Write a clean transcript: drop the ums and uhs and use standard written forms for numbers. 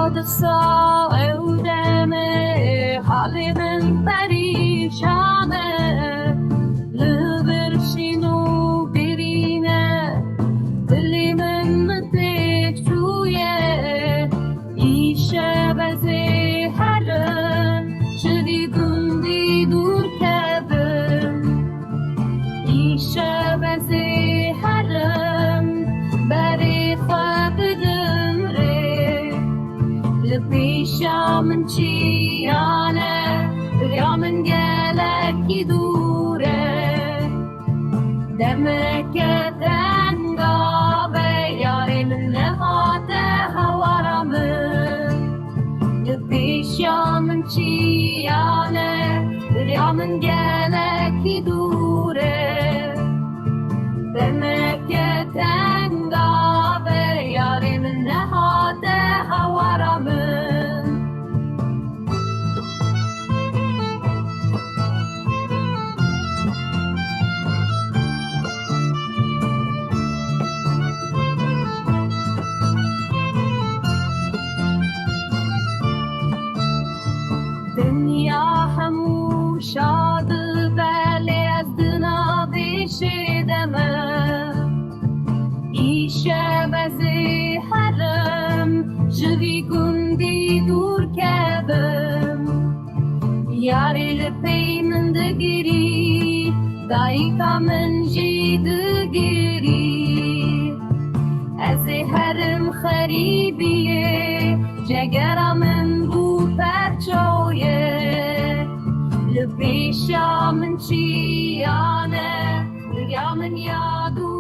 حادثة ودمي حالي من پریشانه لبرشینو برینه دلی من متک تویه ایشه بزی حرم شدی گندی دور کبم ایشه بزی حرم بری خواب پیشا من چیانه دریا من گلکی دوره دمک تنگا به یاری من نهات هوارا من پیشا من چیانه دریا من گلکی دوره دمک تنگا به یاری من نهات هوارا من دنیا همو شاد ولی از دنا بشیدمه ایشه بزی حرم جوی گندی دور کبم یاری لپی من دگیری دایکا من جید گیری از حرم خریبیه جگرا من بو پرچویه لپیشا من چیانه دریا من یادو